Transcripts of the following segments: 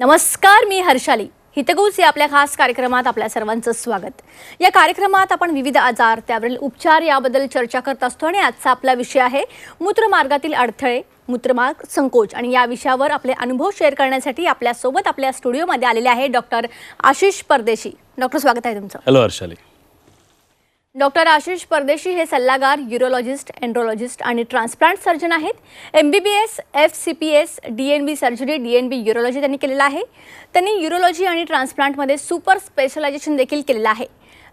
नमस्कार, मी हर्षाली. हितगुज या आपल्या खास कार्यक्रमात आपल्या सर्वांचं स्वागत. या कार्यक्रमात आपण विविध आजार, त्यावरील उपचार याबद्दल चर्चा करत असतो आणि आजचा आपला विषय आहे मूत्रमार्गातील अडथळे, मूत्रमार्ग संकोच. आणि या विषयावर आपले अनुभव शेअर करण्यासाठी आपल्यासोबत आपल्या स्टुडिओमध्ये आलेले आहे डॉक्टर आशिष परदेशी. डॉक्टर, स्वागत आहे तुमचं. हॅलो हर्षाली. डॉक्टर आशिष परदेशी हे सल्लागार, यूरोलॉजिस्ट, एंड्रोलॉजिस्ट आणि ट्रान्सप्लांट सर्जन आहेत. MBBS, FCPS, DNB surgery, DNB urology त्यांनी केलेला आहे. त्यांनी यूरोलॉजी आणि ट्रान्सप्लांटमध्ये सुपर स्पेशलायझेशन देखील केलेलं आहे.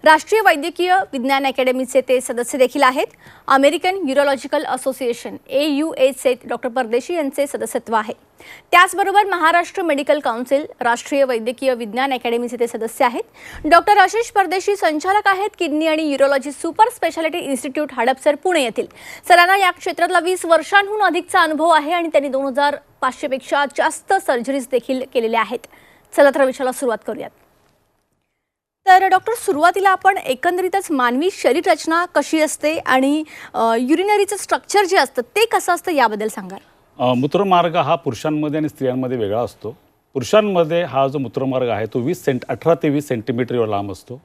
राष्ट्रीय वैद्यकीय विज्ञान अकॅडमीचे ते सदस्य देखील आहेत. American urological association AUA doctor परदेशी यांचे सदस्यत्व आहे. त्याचबरोबर महाराष्ट्र मेडिकल काउन्सिल, राष्ट्रीय वैद्यकीय विज्ञान अकॅडमीचे ते सदस्य आहेत. डॉक्टर आशिष परदेशी संचालक आहेत किडनी आणि urology super speciality institute, Hadapsar, Pune येथील. सरांना या क्षेत्रातला 20 वर्षांहून अधिकचा अनुभव आहे आणि त्यांनी 2500 पेक्षा जास्त सर्जरीज देखील केलेल्या आहेत. चला तर विषयाला सुरुवात करूयात. तर डॉक्टर, सुरुवातीला आपण एकंदरीतच मानवी शरीर रचना कशी असते आणि युरिनरीचं स्ट्रक्चर जे असतं ते कसं असतं याबद्दल सांगा. मूत्रमार्ग हा पुरुषांमध्ये आणि स्त्रियांमध्ये वेगळा असतो. पुरुषांमध्ये हा जो मूत्रमार्ग आहे तो 18 ते 20 सेंटीमीटर एवढा लांब असतो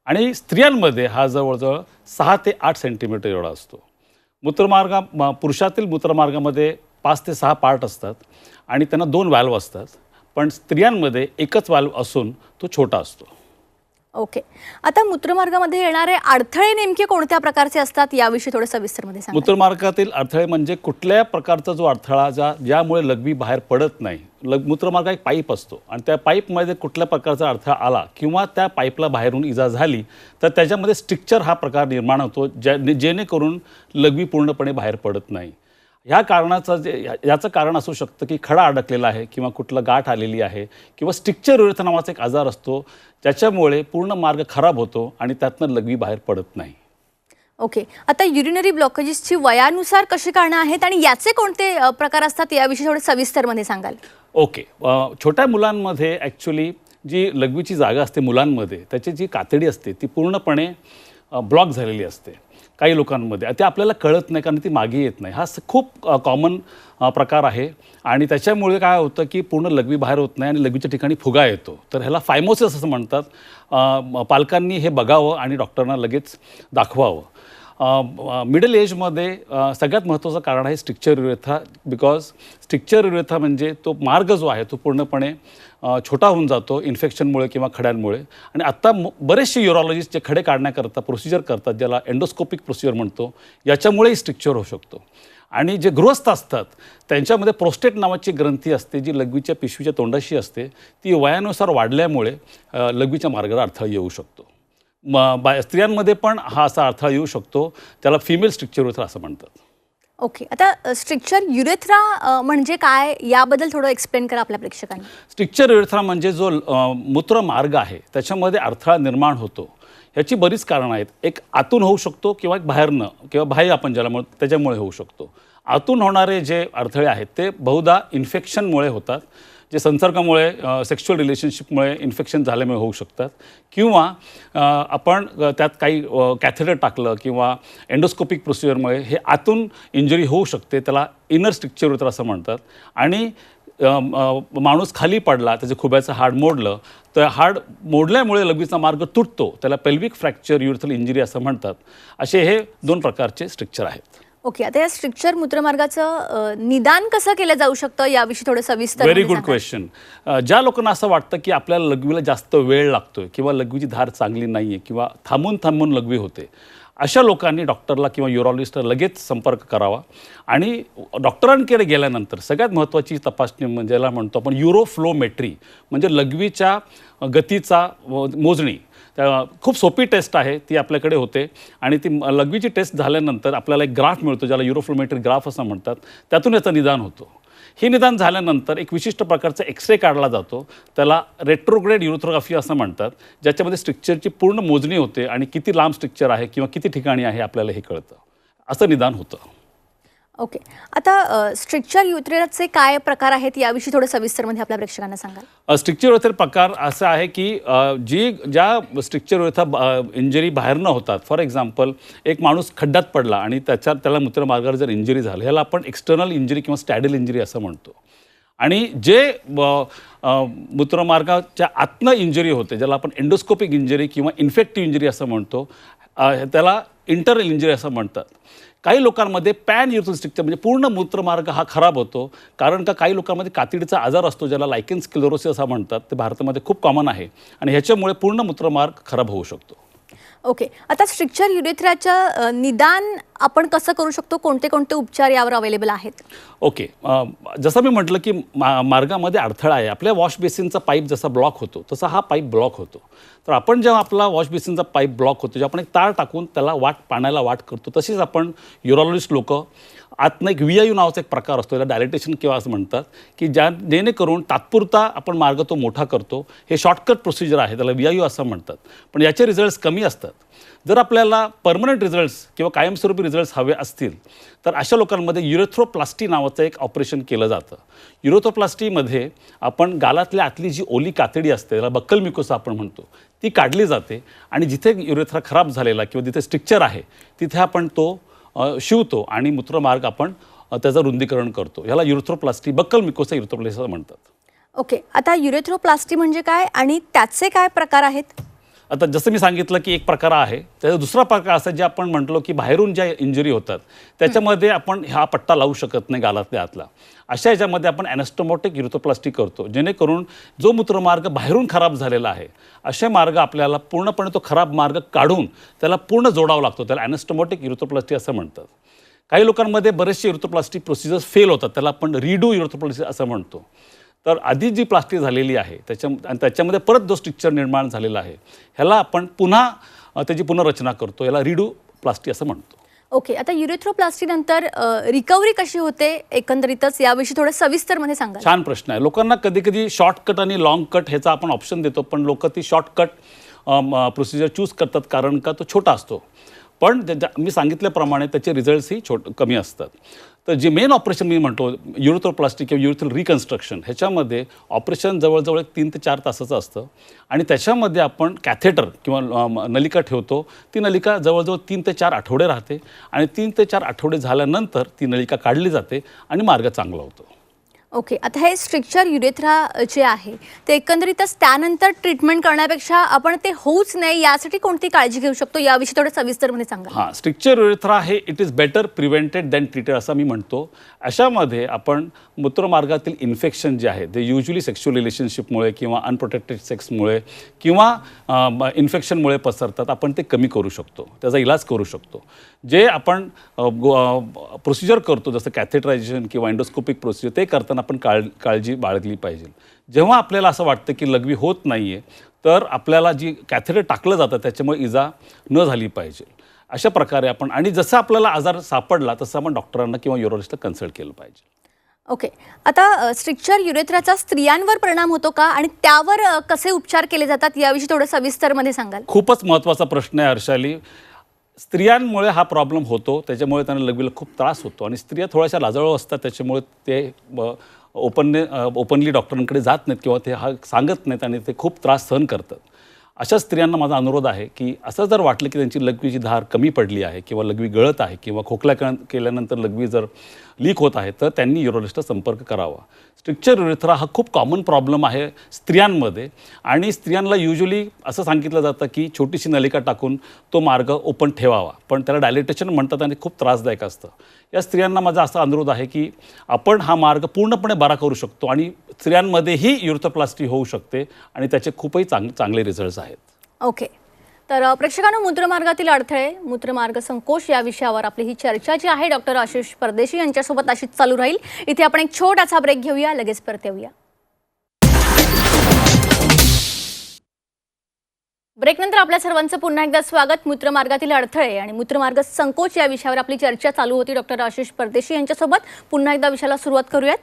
आणि स्त्रियांमध्ये हा जवळजवळ 6 ते 8 सेंटीमीटर एवढा असतो. पुरुषातील मूत्रमार्गामध्ये 5 ते 6 पार्ट असतात आणि त्यांना 2 व्हॅल्व असतात, पण स्त्रियांमध्ये एकच व्हॅल्व असून तो छोटा असतो. ओके. आता मूत्रमार्गामध्ये येणारे अडथळे नेमके कोणत्या प्रकारचे असतात याविषयी थोडं सविस्तरमध्ये सांगा. मूत्रमार्गातील अडथळे म्हणजे कुठल्या प्रकारचा जो अडथळा ज्यामुळे लघवी बाहेर पडत नाही. मूत्रमार्ग एक पाईप असतो आणि त्या पाईपमध्ये कुठल्या प्रकारचा अडथळा आला किंवा त्या पाईपला बाहेरून इजा झाली तर त्याच्यामध्ये स्ट्रिक्चर हा प्रकार निर्माण होतो, जेणेकरून लघवी पूर्णपणे बाहेर पडत नाही. याचं कारण असू शकतं की खडा अडकलेला आहे किंवा कुठलं गाठ आलेली आहे किंवा स्ट्रिक्चर युरेथा नावाचा एक आजार असतो ज्याच्यामुळे पूर्ण मार्ग खराब होतो आणि त्यातनं लघवी बाहेर पडत नाही. ओके. आता युरिनरी ब्लॉकेजेसची वयानुसार कशी कारणं आहेत आणि याचे कोणते प्रकार असतात याविषयी थोडं सविस्तरमध्ये सांगाल. ओके. छोट्या मुलांमध्ये ॲक्च्युली जी लघवीची जागा असते मुलांमध्ये, त्याची जी कातडी असते ती पूर्णपणे ब्लॉक झालेली असते. काही लोकांमध्ये ते आपल्याला कळत नाही कारण ती मागे येत नाही. हा खूप कॉमन प्रकार आहे आणि त्याच्यामुळे काय होतं की पूर्ण लघवी बाहेर होत नाही आणि लघवीच्या ठिकाणी फुगा येतो. तर ह्याला फायमोसिस असं म्हणतात. पालकांनी हे बघावं आणि डॉक्टरांना लगेच दाखवावं. मिडल एजमध्ये सगळ्यात महत्त्वाचं कारण आहे स्ट्रिक्चर युरेथा. बिकॉज स्ट्रिक्चर युरेथा म्हणजे तो मार्ग जो आहे तो पूर्णपणे छोटा होऊन जातो इन्फेक्शनमुळे किंवा खड्यांमुळे. आणि आत्ता बरेचसे युरोलॉजिस्ट जे खडे काढण्याकरता प्रोसिजर करतात, ज्याला एंडोस्कोपिक प्रोसिजर म्हणतो, याच्यामुळेही स्ट्रिक्चर होऊ शकतो. आणि जे गृहस्थ असतात त्यांच्यामध्ये प्रोस्टेट नावाची ग्रंथी असते जी लघवीच्या पिशवीच्या तोंडाशी असते. ती वयानुसार वाढल्यामुळे लघवीच्या मार्गाला अडथळा येऊ शकतो. स्त्रियांमध्ये पण हा असा अडथळा येऊ शकतो, त्याला फिमेल स्ट्रिक्चर युरेथ्रा असं म्हणतात. ओके. आता स्ट्रिक्चर युरेथ्रा म्हणजे काय याबद्दल थोडं एक्सप्लेन करा आपल्या प्रेक्षकांना. स्ट्रिक्चर युरेथ्रा म्हणजे जो मूत्रमार्ग आहे त्याच्यामध्ये अडथळा निर्माण होतो. ह्याची बरीच कारणं आहेत. एक आतून होऊ शकतो किंवा एक बाहेरनं किंवा बाह्य आपण ज्याला म्हणतो त्याच्यामुळे होऊ शकतो. आतून होणारे जे अडथळे आहेत ते बहुधा इन्फेक्शनमुळे होतात, जे संसर्गामुळे, सेक्शुअल रिलेशनशिपमुळे इन्फेक्शन झाल्यामुळे होऊ शकतात किंवा आपण त्यात काही कॅथेटर टाकलं किंवा एंडोस्कोपिक प्रोसिजरमुळे हे आतून इंजुरी होऊ शकते. त्याला इनर स्ट्रिक्चर युरेथ्रा असं म्हणतात. आणि माणूस खाली पडला, त्याचं खुब्याचं हाड मोडलं तर हाड मोडल्यामुळे लघवीचा मार्ग तुटतो, त्याला पेल्विक फ्रॅक्चर युरेथ्रल इंजुरी असं म्हणतात. असे हे 2 प्रकारचे स्ट्रिक्चर आहेत. ओके. आता या स्ट्रिक्चर मूत्रमार्गाचं निदान कसं केलं जाऊ शकतं याविषयी थोडं सविस्तर. Very good question. ज्या लोकांना असं वाटतं की आपल्याला लघवीला जास्त वेळ लागतोय किंवा लघवीची धार चांगली नाही आहे किंवा थांबून लघवी होते, अशा लोकांनी डॉक्टरला किंवा युरोलॉजिस्टला लगेच संपर्क करावा. आणि डॉक्टरांकडे गेल्यानंतर सगळ्यात महत्त्वाची तपासणी म्हणजे ज्याला म्हणतो आपण युरोफ्लोमेट्री, म्हणजे लघवीच्या गतीचा मोजणी. खूप सोपी टेस्ट आहे, ती आपल्याकडे होते आणि ती लघवीची टेस्ट झाल्यानंतर आपल्याला एक ग्राफ मिळतो ज्याला युरोफ्लोमेट्री ग्राफ असं म्हणतात. त्यातून याचं निदान होतं. हे निदान झाल्यानंतर एक विशिष्ट प्रकारचा एक्सरे काढला जातो, त्याला रेट्रोग्रेड युरोथ्रोग्राफी असं म्हणतात, ज्याच्यामध्ये स्ट्रिक्चरची पूर्ण मोजणी होते आणि किती लांब स्ट्रिक्चर आहे किंवा किती ठिकाणी आहे आपल्याला हे कळतं. असं निदान होतं. ओके. आता स्ट्रिक्चर युरेथ्राचे काय प्रकार आहेत याविषयी थोडं सविस्तरमध्ये आपल्या प्रेक्षकांना सांगाल. स्ट्रिक्चर युरेथ्रा प्रकार असा आहे की ज्या स्ट्रिक्चर युरेथ्रा इंजरी बाहेर न होतात. फॉर एक्झाम्पल, एक माणूस खड्ड्यात पडला आणि त्याला मूत्रमार्गावर जर इंजरी झाली, ह्याला आपण एक्सटर्नल इंजरी किंवा स्टॅडल इंजरी असं म्हणतो. आणि जे मूत्रमार्गाच्या आतनं इंजरी होते, ज्याला आपण एंडोस्कोपिक इंजरी किंवा इन्फेक्टिव्ह इंजरी असं म्हणतो, त्याला इंटरनल इंजरी असं म्हणतात. काही लोकांमध्ये पॅन युरिथ्रल स्ट्रक्चर म्हणजे पूर्ण मूत्रमार्ग हा खराब होतो, कारण का काही लोकांमध्ये कातडीचा आजार असतो, ज्याला लायकेन स्क्लेरोसिस असं म्हणतात. ते भारतामध्ये खूप कॉमन आहे आणि ह्याच्यामुळे पूर्ण मूत्रमार्ग खराब होऊ शकतो. ओके, आता स्ट्रिक्चर युरेथ्राचं निदान आपण कसं करू शकतो? कोणते कोणते उपचार यावर अवेलेबल आहेत? ओके, जसं मी म्हटलं की मार्गामध्ये अडथळा आहे. आपल्या वॉश बेसिनचा पाईप जसा ब्लॉक होतो तसा हा पाईप ब्लॉक होतो. तर आपण जेव्हा आपला वॉश बेसिनचा पाईप ब्लॉक होतो, जेव्हा आपण एक तार टाकून त्याला पाण्याला वाट करतो, तशीच आपण युरोलॉजिस्ट लोक आतनं एक VIU नावाचा एक प्रकार असतो, त्याला डायलेटेशन किंवा असं म्हणतात, की जेणेकरून तात्पुरता आपण मार्ग तो मोठा करतो. हे शॉर्टकट प्रोसिजर आहे, त्याला VIU असं म्हणतात. पण याचे रिझल्ट्स कमी असतात. जर आपल्याला परमनंट रिझल्ट्स किंवा कायमस्वरूपी रिझल्ट्स हवे असतील तर अशा लोकांमध्ये युरेथ्रोप्लास्टी नावाचं एक ऑपरेशन केलं जातं. युरेथ्रोप्लास्टीमध्ये आपण गालातल्या आतली जी ओली कातडी असते, त्याला बक्कल म्युकोसा आपण म्हणतो, ती काढली जाते आणि जिथे युरेथ्रा खराब झालेला किंवा जिथे स्ट्रिक्चर आहे तिथे आपण तो शिवतो आणि मूत्रमार्ग आपण त्याचं रुंदीकरण करतो. ह्याला युरेथ्रोप्लास्टी, बक्कल म्युकोसा युरेथ्रोप्लास्टी म्हणतात. ओके, आता युरेथ्रोप्लास्टी म्हणजे काय आणि त्याचे काय प्रकार आहेत? आता जसं मी सांगितलं की एक प्रकार आहे, त्याचा दुसरा प्रकार असा जे आपण म्हटलो की बाहेरून ज्या इंजरी होतात त्याच्यामध्ये आपण हा पट्टा लावू शकत नाही गालातल्या आतला. अशा ह्याच्यामध्ये आपण ॲनास्टोमोटिक युरेथ्रोप्लास्टी करतो, जेणेकरून जो मूत्रमार्ग बाहेरून खराब झालेला आहे असे मार्ग आपल्याला पूर्णपणे तो खराब मार्ग काढून त्याला पूर्ण जोडावा लागतो. त्याला ॲनास्टोमोटिक युरेथ्रोप्लास्टी असं म्हणतात. काही लोकांमध्ये बरेचसे युरेथ्रोप्लास्टी प्रोसिजर्स फेल होतात, त्याला आपण रिडू युरेथ्रोप्लास्टी असं म्हणतो. तर आधी जी प्लास्टी झालेली आहे त्याच्यामध्ये परत जो स्ट्रक्चर निर्माण झालेला आहे ह्याला आपण पुन्हा त्याची पुनर्रचना करतो, याला रिडू प्लास्टी असं म्हणतो. ओके, आता युरेथ्रोप्लास्टी नंतर रिकव्हरी कशी होते एकंदरीतच याविषयी थोडं सविस्तरमध्ये सांगा. मी छान प्रश्न आहे. लोकांना कधी कधी शॉर्टकट आणि लॉंग कट ह्याचा आपण ऑप्शन देतो, पण लोक ती शॉर्टकट प्रोसिजर चूज करतात कारण का तो छोटा असतो. पण मी सांगितल्याप्रमाणे त्याचे रिझल्ट्सही कमी असतात. तर जे मेन ऑपरेशन मी म्हणतो युरेथ्रोप्लास्टी किंवा युरेथ्रल रिकन्स्ट्रक्शन, ह्याच्यामध्ये ऑपरेशन जवळजवळ 3 ते 4 तासाचं असतं आणि त्याच्यामध्ये आपण कॅथेटर किंवा नलिका ठेवतो. ती नलिका जवळजवळ 3 ते 4 आठवडे राहते आणि 3 ते 4 आठवडे झाल्यानंतर ती नलिका काढली जाते आणि मार्ग चांगला होतो. ओके, आता हे स्ट्रिक्चर युरेथ्रा जे आहे ते एकंदरीतच त्यानंतर ट्रीटमेंट करण्यापेक्षा आपण ते होऊच नाही यासाठी कोणती काळजी घेऊ शकतो याविषयी थोडं सविस्तरमध्ये सांगा. हां, स्ट्रिक्चर युरेथ्रा हे it is better prevented than treated असं मी म्हणतो. अशामध्ये आपण मूत्रमार्गातील इन्फेक्शन जे आहे ते युजली सेक्शुअल रिलेशनशिपमुळे किंवा अनप्रोटेक्टेड सेक्समुळे किंवा इन्फेक्शनमुळे पसरतात, आपण ते कमी करू शकतो, त्याचा इलाज करू शकतो. जे आपण प्रोसिजर करतो जसं कॅथेटरायझेशन किंवा एंडोस्कोपिक प्रोसिजर, ते करताना आपण काळजी बाळगली पाहिजे. जेव्हा आपल्याला असं वाटतं की लघवी होत नाही आहे तर आपल्याला जी कॅथेटर टाकलं जातं त्याच्यामुळे इजा न झाली पाहिजे. अशा प्रकारे आपण, आणि जसं आपल्याला आजार सापडला तसं आपण डॉक्टरांना किंवा युरोलॉजिस्टला कन्सल्ट केलं पाहिजे. ओके, आता स्ट्रिक्चर युरेथ्राचा स्त्रियांवर परिणाम होतो का आणि त्यावर कसे उपचार केले जातात याविषयी थोडं सविस्तरमध्ये सांगाल? खूपच महत्त्वाचा प्रश्न आहे हर्षाली. स्त्रियांमुळे हा प्रॉब्लेम होतो, त्याच्यामुळे त्यांना लघवीला खूप त्रास होतो आणि स्त्रिया थोड्याशा लाजाळू असतात, त्याच्यामुळे ते ओपनली डॉक्टरांकडे जात नाहीत किंवा ते हा सांगत नाहीत आणि ते खूप त्रास सहन करतात. अशा स्त्रियांना माझा अनुरोध आहे की असं जर वाटलं की त्यांची लघवीची धार कमी पडली आहे किंवा लघवी गळत आहे किंवा खोकला केल्यानंतर लघवी जर लीक होत आहे तर त्यांनी युरोलॉजिस्टचा संपर्क करावा. स्ट्रिक्चर युरेथ्रा हा खूप कॉमन प्रॉब्लेम आहे स्त्रियांमध्ये आणि स्त्रियांना युजली असं सांगितलं जातं की छोटीशी नलिका टाकून तो मार्ग ओपन ठेवावा, पण त्याला डायलेटेशन म्हणतात आणि खूप त्रासदायक असतं. या स्त्रियांना माझा असा अनुरोध आहे की आपण हा मार्ग पूर्णपणे बरा करू शकतो आणि स्त्रियांमध्येही युरेथ्रोप्लास्टी होऊ शकते आणि त्याचे खूपही चांगले रिझल्ट्स आहेत. ओके, तर प्रेक्षकांनो, मूत्रमार्गातील अडथळे, मूत्रमार्ग संकोच या विषयावर आपली ही चर्चा जी आहे डॉक्टर आशिष परदेशी यांच्यासोबत अशीच चालू राहील. इथे आपण एक छोटासा ब्रेक घेऊया, लगेच परत येऊया. ब्रेकनंतर आपल्या सर्वांचं पुन्हा एकदा स्वागत. मूत्रमार्गातील अडथळे आणि मूत्रमार्ग संकोच या विषयावर आपली चर्चा चालू होती डॉक्टर आशिष परदेशी यांच्यासोबत. पुन्हा एकदा विषयाला सुरुवात करूयात.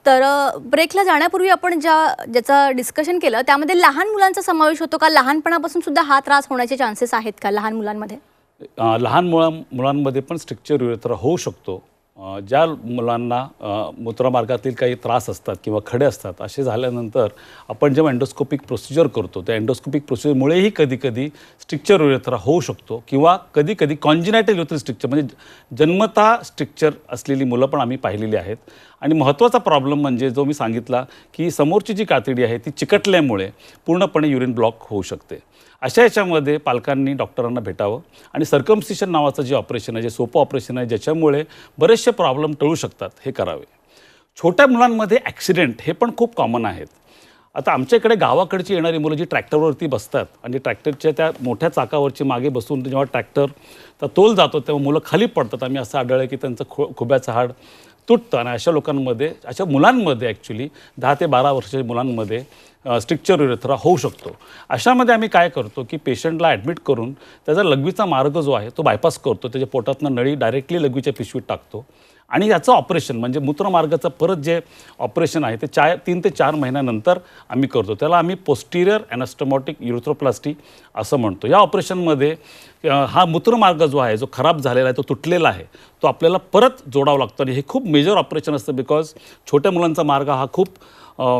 तर ब्रेकला जाण्यापूर्वी आपण ज्याचं डिस्कशन केलं त्यामध्ये लहान मुलांचा समावेश होतो का? लहानपणापासून सुद्धा हा त्रास होण्याचे चान्सेस आहेत का लहान मुलांमध्ये? लहान मुलांमध्ये पण स्ट्रिक्चर युरेथ्रा होऊ शकतो. ज्या मुलांना मूत्रमार्गातील काही त्रास असतात किंवा खडे असतात, असे झाल्यानंतर आपण जेव्हा एंडोस्कोपिक प्रोसिजर करतो त्या एंडोस्कोपिक प्रोसिजरमुळेही कधीकधी स्ट्रिक्चर युरेथ्रा होऊ शकतो किंवा कधीकधी कॉन्जिनायटल युरेथ्रल स्ट्रिक्चर म्हणजे जन्मतः स्ट्रिक्चर असलेली मुलं पण आम्ही पाहिलेली आहेत. आणि महत्त्वाचा प्रॉब्लेम म्हणजे जो मी सांगितला की समोरची जी कातडी आहे ती चिकटल्यामुळे पूर्णपणे युरिन ब्लॉक होऊ शकते. अशा याच्यामध्ये पालकांनी डॉक्टरांना भेटावं आणि सर्कमसिशन नावाचं जे ऑपरेशन आहे, जे सोपं ऑपरेशन आहे, ज्याच्यामुळे बरेचसे प्रॉब्लेम टळू शकतात, हे करावे. छोट्या मुलांमध्ये ॲक्सिडेंट हे पण खूप कॉमन आहेत. आता आमच्या इकडे गावाकडची येणारी मुलं जी ट्रॅक्टरवरती बसतात आणि ट्रॅक्टरच्या त्या मोठ्या चाकावरची मागे बसून जेव्हा ट्रॅक्टरचा तोल जातो तेव्हा मुलं खाली पडतात. आम्ही असं आढळलं की त्यांचं खुब्याचं हाड तुटतं आणि अशा लोकांमध्ये, अशा मुलांमध्ये ॲक्च्युली 10 ते 12 वर्षाच्या मुलांमध्ये स्ट्रिक्चर युरेथ्रा होऊ शकतो. अशामध्ये आम्ही काय करतो की पेशंटला ॲडमिट करून त्याचा लघवीचा मार्ग जो आहे तो बायपास करतो. त्याच्या पोटातनं नळी डायरेक्टली लघवीच्या पिशवीत टाकतो आणि याचं ऑपरेशन म्हणजे मूत्रमार्गाचं परत जे ऑपरेशन आहे ते 3 ते 4 महिन्यानंतर आम्ही करतो. त्याला आम्ही पोस्टिरियर ॲनास्टोमॉटिक युरेथ्रोप्लास्टी असं म्हणतो. या ऑपरेशनमध्ये हा मूत्रमार्ग जो आहे, जो खराब झालेला आहे, तो तुटलेला आहे, तो आपल्याला परत जोडावा लागतो आणि हे खूप मेजर ऑपरेशन असतं. बिकॉज छोट्या मुलांचा मार्ग हा खूप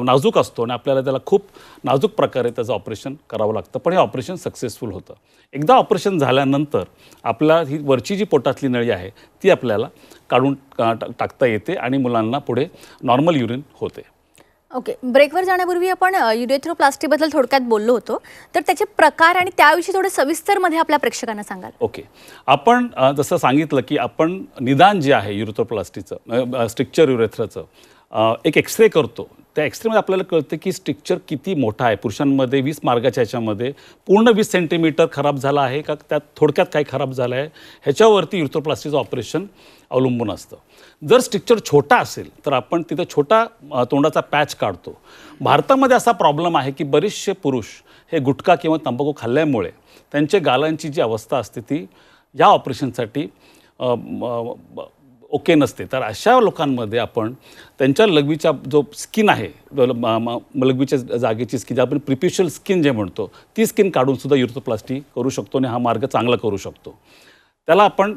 नाजूक असतो आणि आपल्याला त्याला खूप नाजूक प्रकारे त्याचं ऑपरेशन करावं लागतं. पण हे ऑपरेशन सक्सेसफुल होतं. एकदा ऑपरेशन झाल्यानंतर आपला ही वरची जी पोटातली नळी आहे ती आपल्याला काढून टाकता येते आणि मुलांना पुढे नॉर्मल युरिन होते. ओके, ब्रेकवर जाण्यापूर्वी आपण युरेथ्रोप्लास्टीबद्दल थोडक्यात बोललो होतो, तर त्याचे प्रकार आणि त्याविषयी थोडे सविस्तरमध्ये आपल्या प्रेक्षकांना सांगाल. ओके, आपण जसं सांगितलं की आपण निदान जे आहे युरेथ्रोप्लास्टीचं, स्ट्रिक्चर युरेथ्राचं एक एक्सरे करतो. त्या एक्सरेमध्ये आपल्याला कळतं की स्ट्रिक्चर किती मोठा आहे. पुरुषांमध्ये 20 मार्गाच्या ह्याच्यामध्ये पूर्ण 20 सेंटीमीटर खराब झाला आहे का, त्यात थोडक्यात काही खराब झालं आहे, ह्याच्यावरती युरेथ्रोप्लास्टीचं ऑपरेशन अवलंबून असतं. जर स्ट्रिक्चर छोटा असेल तर आपण तिथं छोटा तोंडाचा पॅच काढतो. भारतामध्ये असा प्रॉब्लेम आहे की बरेचसे पुरुष हे गुटखा किंवा तंबाखू खाल्ल्यामुळे त्यांच्या गालांची जी अवस्था असते ती या ऑपरेशनसाठी ओके नसते. तर अशा लोकांमध्ये आपण त्यांच्या लघवीचा जो स्किन आहे, लघवीच्या जागेची स्किन, जे आपण प्रिप्युशियल स्किन जे म्हणतो, ती स्किन काढूनसुद्धा युरेथ्रोप्लास्टी करू शकतो आणि हा मार्ग चांगला करू शकतो. त्याला आपण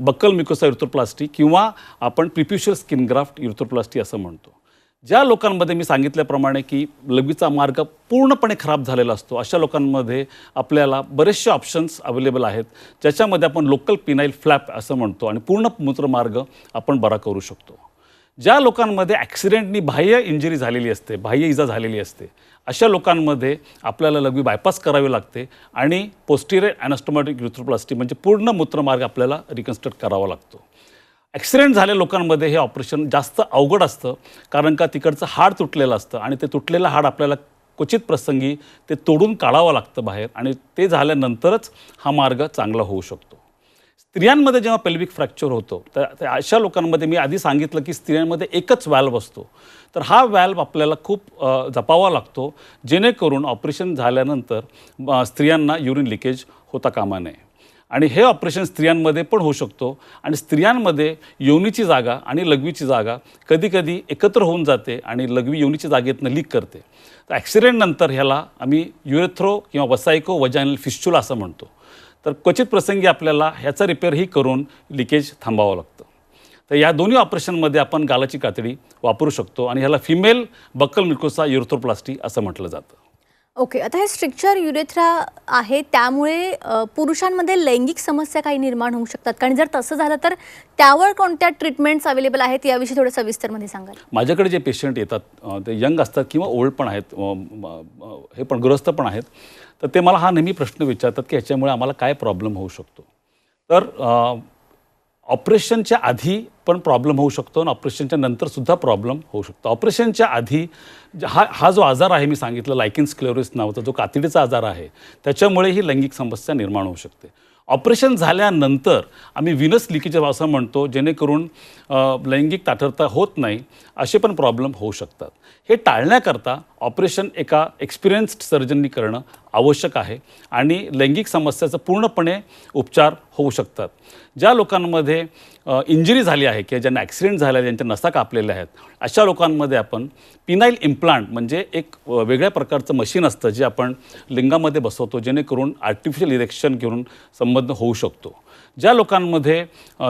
बक्कल म्युकोसा युरेथ्रोप्लास्टी किंवा आपण प्रिप्युशियल स्किन ग्राफ्ट युरेथ्रोप्लास्टी असं म्हणतो. ज्या लोकांमध्ये मी सांगितल्याप्रमाणे की लघवीचा मार्ग पूर्णपणे खराब झालेला असतो, अशा लोकांमध्ये आपल्याला बरेचसे ऑप्शन्स अवेलेबल आहेत, ज्याच्यामध्ये आपण लोकल पिनाईल फ्लॅप असं म्हणतो आणि पूर्ण मूत्रमार्ग आपण बरा करू शकतो. ज्या लोकांमध्ये ॲक्सिडेंटनी बाह्य इंजुरी झालेली असते, बाह्य इजा झालेली असते, अशा लोकांमध्ये आपल्याला लघवी बायपास करावी लागते आणि पोस्टिरियर ॲनास्टोमॉटिक युरेथ्रोप्लास्टी म्हणजे पूर्ण मूत्रमार्ग आपल्याला रिकन्स्ट्रक्ट करावा लागतो. ॲक्सिडेंट झालेल्या लोकांमध्ये हे ऑपरेशन जास्त अवघड असतं, कारण का तिकडचं हाड तुटलेलं असतं आणि ते तुटलेलं हाड आपल्याला क्वचित प्रसंगी ते तोडून काढावं लागतं बाहेर आणि ते झाल्यानंतरच हा मार्ग चांगला होऊ शकतो. स्त्रियांमध्ये जेव्हा पेल्विक फ्रॅक्चर होतो तर अशा लोकांमध्ये मी आधी सांगितलं की स्त्रियांमध्ये एकच व्हॅल्व असतो. तर हा व्हॅल्व आपल्याला खूप जपावा लागतो, जेणेकरून ऑपरेशन झाल्यानंतर स्त्रियांना युरिन लिकेज होता कामा नये. आणि हे ऑपरेशन स्त्रियांमध्ये पण होऊ शकतो आणि स्त्रियांमध्ये योनीची जागा आणि लघवीची जागा कधीकधी एकत्र होऊन जाते आणि लघवी योनीची जागेतनं लीक करते. तर ॲक्सिडेंटनंतर ह्याला आम्ही युरेथ्रो किंवा वसायको वजायनल फिस्चुला असं म्हणतो. तर क्वचित प्रसंगी आपल्याला ह्याचा रिपेअरही करून लिकेज थांबावं लागतं. तर या दोन्ही ऑपरेशनमध्ये आपण गालाची कातडी वापरू शकतो आणि ह्याला फिमेल बक्कल म्युकोसा युरेथ्रोप्लास्टी असं म्हटलं जातं. ओके, आता हे स्ट्रिक्चर युरेथ्रा आहे त्यामुळे पुरुषांमध्ये लैंगिक समस्या काही निर्माण होऊ शकतात, कारण जर तसं झालं तर त्यावर कोणत्या ट्रीटमेंट्स अवेलेबल आहेत याविषयी थोडं सविस्तरमध्ये सांगाल. माझ्याकडे जे पेशंट येतात ते यंग असतात किंवा ओल्ड पण आहेत, हे पण गृहस्थ पण आहेत. तर ते मला हा नेहमी प्रश्न विचारतात की ह्याच्यामुळे आम्हाला काय प्रॉब्लेम होऊ शकतो. तर ऑपरेशनच्या आधी पण प्रॉब्लेम होऊ शकतो आणि ऑपरेशनच्या नंतरसुद्धा प्रॉब्लेम होऊ शकतो. ऑपरेशनच्या आधी हा जो आजार आहे मी सांगितलं लायकिन स्क्लेरोसिस नावाचा जो कातडीचा आजार आहे, त्याच्यामुळे ही लैंगिक समस्या निर्माण होऊ शकते. ऑपरेशन झाल्यानंतर आम्ही व्हिनस लिकेज असं म्हणतो, जेणेकरून लैंगिक ताठरता होत नाही, असे पण प्रॉब्लेम होऊ शकतात. हे टाळण्याकरता ऑपरेशन एका एक्सपिरियन्स्ड सर्जननी करणं आवश्यक आहे आणि लैंगिक समस्याचं पूर्णपणे उपचार होऊ शकतात. ज्या लोकांमध्ये इंजुरी झाली आहे किंवा ज्यांना ॲक्सिडेंट झाला आहे, ज्यांच्या नसा कापलेल्या आहेत, अशा लोकांमध्ये आपण पिनाईल इम्प्लांट म्हणजे एक वेगळ्या प्रकारचं मशीन असतं जे आपण लिंगामध्ये बसवतो, जेणेकरून आर्टिफिशियल इरेक्शन घेऊन संबंध होऊ शकतो. ज्या लोकांमध्ये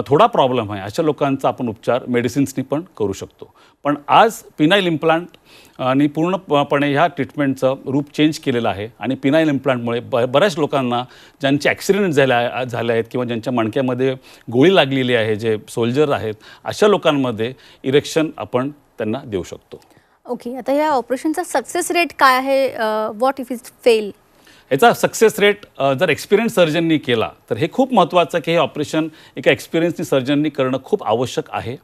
थोडा प्रॉब्लेम आहे अशा लोकांचा आपण उपचार मेडिसिन्सनी पण करू शकतो. पण आज पिनाईल इम्प्लांट आणि पूर्णपणे ह्या ट्रीटमेंटचं रूप चेंज केलेलं आहे आणि पिनाईल इम्प्लांटमुळे बऱ्याच लोकांना ज्यांचे ॲक्सिडेंट झाले आहेत किंवा ज्यांच्या मणक्यामध्ये गोळी लागलेली आहे, जे सोल्जर आहेत अशा लोकांमध्ये इरेक्शन आपण त्यांना देऊ शकतो. ओके, आता या ऑपरेशनचा सक्सेस रेट काय आहे? What if it fail? याचा सक्सेस रेट जर एक्सपिरियन्स सर्जननी केला तर हे खूप महत्त्वाचं की हे ऑपरेशन एका एक्सपिरियन्सनी सर्जननी करणं खूप आवश्यक आहे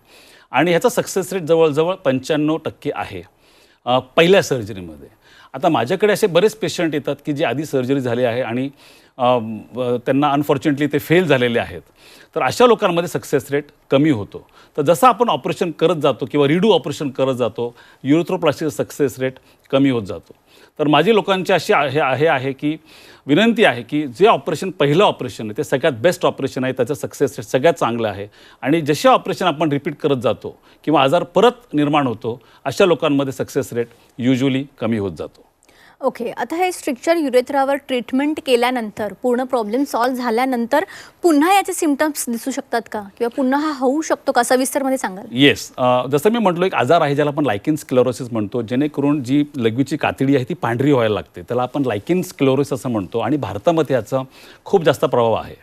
आणि ह्याचा सक्सेस रेट जवळजवळ 95% आहे पहिल्या सर्जरीमध्ये. आता माझ्याकडे असे बरेच पेशंट येतात की जे आधी सर्जरी झाली आहे आणि त्यांना अनफॉर्च्युनेटली ते फेल झालेले आहेत. तर अशा लोकांमध्ये सक्सेस रेट कमी होतो. तर जसं आपण ऑपरेशन करत जातो किंवा रिडू ऑपरेशन करत जातो युरोथ्रोप्लास्टीचा सक्सेस रेट कमी होत जातो. तर माझी लोकांची अशी आहे की विनंती आहे की जे ऑपरेशन पहिलं ऑपरेशन आहे ते सगळ्यात बेस्ट ऑपरेशन आहे, त्याचं सक्सेस रेट सगळ्यात चांगलं आहे आणि जसे ऑपरेशन आपण रिपीट करत जातो किंवा आजार परत निर्माण होतो अशा लोकांमध्ये सक्सेस रेट युजली कमी होत जातो. ओके, आता हे स्ट्रिक्चर युरेथ्रावर ट्रीटमेंट केल्यानंतर पूर्ण प्रॉब्लेम सॉल्व्ह झाल्यानंतर पुन्हा याचे सिम्पटम्स दिसू शकतात का किंवा पुन्हा हा होऊ शकतो का? सविस्तरमध्ये सांगाल? येस, जसं मी म्हटलो एक आजार आहे ज्याला आपण लायकिन स्क्लेरोसिस म्हणतो, जेणेकरून जी लघवीची कातडी आहे ती पांढरी व्हायला लागते. त्याला आपण लायकिन स्क्लेरोसिस असं म्हणतो आणि भारतामध्ये याचा खूप जास्त प्रभाव आहे.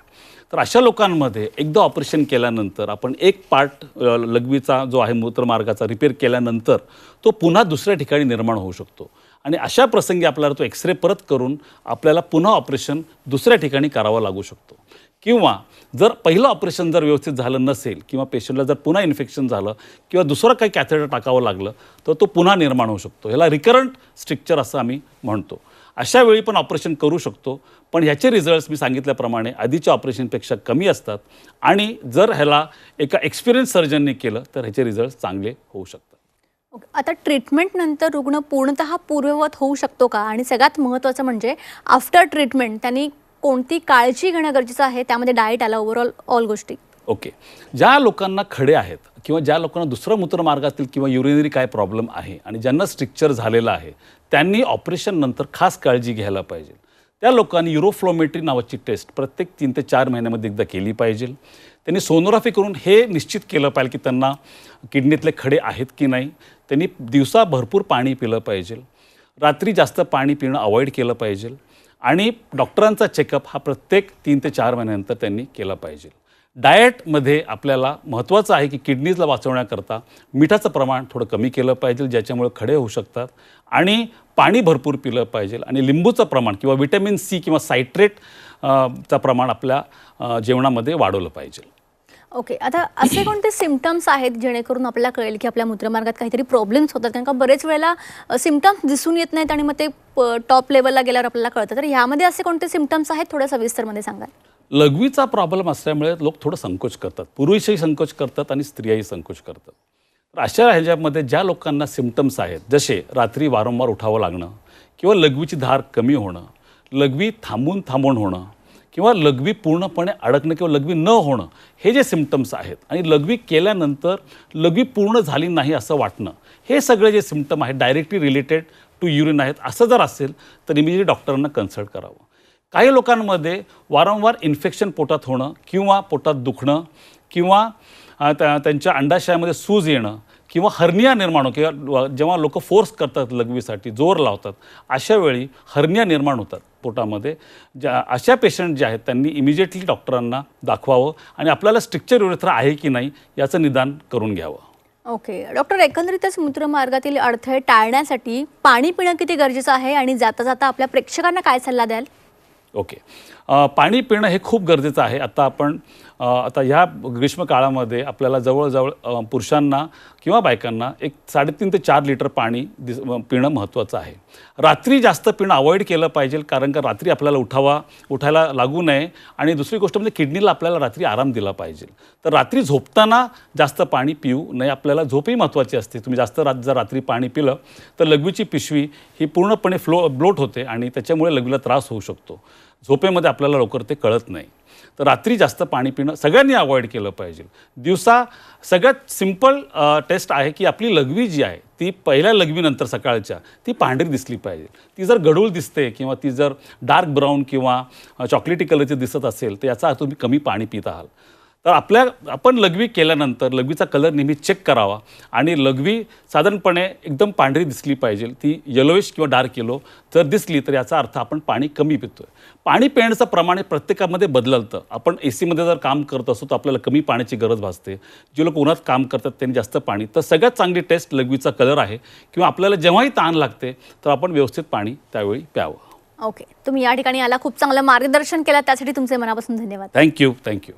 तर अशा लोकांमध्ये एकदा ऑपरेशन केल्यानंतर आपण एक पार्ट लघवीचा जो आहे मूत्रमार्गाचा रिपेअर केल्यानंतर तो पुन्हा दुसऱ्या ठिकाणी निर्माण होऊ शकतो आणि अशा प्रसंगी आपल्याला तो एक्सरे परत करून आपल्याला पुन्हा ऑपरेशन दुसऱ्या ठिकाणी करावं लागू शकतो. किंवा जर पहिलं ऑपरेशन जर व्यवस्थित झालं नसेल किंवा पेशंटला जर पुन्हा इन्फेक्शन झालं किंवा दुसरं काही कॅथेटर टाकावं लागलं तर तो पुन्हा निर्माण होऊ शकतो. ह्याला रिकरंट स्ट्रिक्चर असं आम्ही म्हणतो. अशा वेळी पण ऑपरेशन करू शकतो, पण ह्याचे रिझल्ट्स मी सांगितल्याप्रमाणे आधीच्या ऑपरेशनपेक्षा कमी असतात आणि जर ह्याला एका एक्सपिरियन्स सर्जनने केलं तर ह्याचे रिझल्ट्स चांगले होऊ शकतात. आता ट्रीटमेंट नंतर रुग्ण पूर्णतः पूर्ववत होऊ शकतो का? आणि सगळ्यात महत्त्वाचं म्हणजे आफ्टर ट्रीटमेंट त्यांनी कोणती काळजी घेणं गरजेचं आहे? त्यामध्ये डाएट आला, ओव्हरऑल ऑल गोष्टी. ओके, ज्या लोकांना खडे आहेत किंवा ज्या लोकांना दुसरं मूत्रमार्गातील किंवा युरिनरी काय प्रॉब्लेम आहे आणि ज्यांना स्ट्रिक्चर झालेलं आहे त्यांनी ऑपरेशन नंतर खास काळजी घ्यायला पाहिजे. त्या लोकांनी युरोफ्लोमेट्री नावाची टेस्ट प्रत्येक 3 ते 4 महिन्यामध्ये एकदा केली पाहिजे. त्यांनी सोनोग्राफी करून हे निश्चित केलं पाहिजे की त्यांना किडनीतले खडे आहेत की नाही. त्यांनी दिवसा भरपूर पाणी पिलं पाहिजे, रात्री जास्त पाणी पिणं अवॉइड केलं पाहिजे आणि डॉक्टरांचा चेकअप हा प्रत्येक 3 ते 4 महिन्यानंतर त्यांनी केला पाहिजे. डाएटमध्ये आपल्याला महत्त्वाचं आहे की किडनीजला वाचवण्याकरता मिठाचं प्रमाण थोडं कमी केलं पाहिजे, ज्याच्यामुळे खडे होऊ शकतात आणि पाणी भरपूर पिलं पाहिजे आणि लिंबूचं प्रमाण किंवा व्हिटॅमिन सी किंवा सायट्रेट चं प्रमाण आपल्या जेवणामध्ये वाढवलं पाहिजे. ओके, आता असे कोणते सिम्पटम्स आहेत जेणेकरून आपल्याला कळेल की आपल्या मूत्रमार्गात काहीतरी प्रॉब्लेम्स होतात? कारण का बरेच वेळेला सिम्पटम्स दिसून येत नाहीत आणि मग ते टॉप लेवलला गेल्यावर आपल्याला कळतं. तर ह्यामध्ये असे कोणते सिम्पटम्स आहेत थोड्या सविस्तरमध्ये सांगाल? लघवीचा प्रॉब्लेम असल्यामुळे लोक थोडं संकोच करतात, पुरुषही संकोच करतात आणि स्त्रियाही संकोच करतात. तर अशा ह्याच्यामध्ये ज्या लोकांना सिम्पटम्स आहेत जसे रात्री वारंवार उठावं लागणं किंवा लघवीची धार कमी होणं, लघवी थांबून होणं किंवा लघवी पूर्णपणे अडकणं किंवा लघवी न होणं, हे जे सिम्पटम्स आहेत आणि लघवी केल्यानंतर लघवी पूर्ण झाली नाही असं वाटणं, हे सगळे जे सिम्पटम आहेत डायरेक्टली रिलेटेड टू युरिन आहेत. असं जर असेल तर इमिजिएटली डॉक्टरांना कन्सल्ट करावं. काही लोकांमध्ये वारंवार इन्फेक्शन पोटात होणं किंवा पोटात दुखणं किंवा त्यांच्या अंडाशयामध्ये सूज येणं किंवा हर्निया निर्माण हो किंवा जेव्हा लोक फोर्स करतात लघवीसाठी जोर लावतात अशा वेळी हर्निया निर्माण होतात पोटामध्ये. अशा पेशंट जे आहेत त्यांनी इमिजिएटली डॉक्टरांना दाखवावं आणि आपल्याला स्ट्रिक्चर युरेथ्रा आहे की नाही याचं निदान करून घ्यावं. ओके डॉक्टर, एकंदरीतच मूत्रमार्गातील अडथळे टाळण्यासाठी पाणी पिणं किती गरजेचं आहे आणि जाता जाता आपल्या प्रेक्षकांना काय सल्ला द्याल? ओके, पाणी पिणं हे खूप गरजेचं आहे. आता ह्या ग्रीष्म काळामध्ये आपल्याला जवळजवळ पुरुषांना किंवा बायकांना एक 3.5 ते 4 लिटर पाणी पिणं महत्त्वाचं आहे. रात्री जास्त पिणं अवॉइड केलं पाहिजे, कारण का रात्री आपल्याला उठायला लागू नये आणि दुसरी गोष्ट म्हणजे किडनीला आपल्याला रात्री आराम दिला पाहिजे. तर रात्री झोपताना जास्त पाणी पिऊ नये. आपल्याला झोपही महत्त्वाची असते. तुम्ही जास्त जर रात्री पाणी पिलं तर लघवीची पिशवी ही पूर्णपणे ब्लोट होते आणि त्याच्यामुळे लघवीला त्रास होऊ शकतो. झोपेमध्ये आपल्याला लवकर ते कळत नाही. तर रात्री जास्त पाणी पिणं सगळ्यांनी अवॉइड केलं पाहिजे. दिवसा सगळ्यात सिम्पल टेस्ट आहे की आपली लघवी जी आहे ती पहिल्या लघवीनंतर सकाळच्या ती पांढरी दिसली पाहिजे. ती जर गडूळ दिसते किंवा ती जर डार्क ब्राऊन किंवा चॉकलेटी कलरची दिसत असेल तर याचा तुम्ही कमी पाणी पित आहात. तर आपण लघवी केल्यानंतर लघवीचा कलर नेहमी चेक करावा आणि लघवी साधारणपणे एकदम पांढरी दिसली पाहिजे, ती येलोइश किंवा डार्क येलो जर दिसली तर याचा अर्थ आपण पाणी कमी पितोय. पाणी पिण्याचं प्रमाण हे प्रत्येकामध्ये बदलतं. आपण AC मध्ये जर काम करत असतो तर आपल्याला कमी पाण्याची गरज भासते. जे लोक उन्हात काम करतात त्यांनी जास्त पाणी. तर सगळ्यात चांगली टेस्ट लघवीचा कलर आहे किंवा आपल्याला जेव्हाही ताण लागते तर आपण व्यवस्थित पाणी त्यावेळी प्यावं. ओके, तुम्ही या ठिकाणी आला, खूप चांगलं मार्गदर्शन केलं, त्यासाठी तुमचे मनापासून धन्यवाद. थँक्यू. थँक्यू.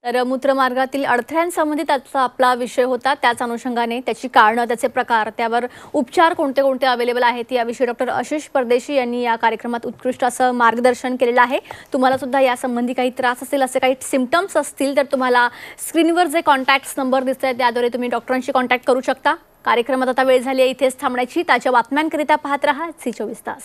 तर मूत्रमार्गातील अडथळ्यांसंबंधित आजचा आपला विषय होता. त्याच अनुषंगाने त्याची कारणं, त्याचे प्रकार, त्यावर उपचार कोणते कोणते अवेलेबल आहेत याविषयी डॉक्टर आशिष परदेशी यांनी या कार्यक्रमात उत्कृष्ट असं मार्गदर्शन केलेलं आहे. तुम्हाला सुद्धा यासंबंधी काही त्रास असेल, असे काही सिम्पटम्स असतील तर तुम्हाला स्क्रीनवर जे कॉन्टॅक्ट्स नंबर दिसत आहेत त्याद्वारे तुम्ही डॉक्टरांशी कॉन्टॅक्ट करू शकता. कार्यक्रमात आता वेळ झाली आहे इथेच थांबण्याची. ताज्या बातम्यांकरिता पाहत रहा झी 24 तास.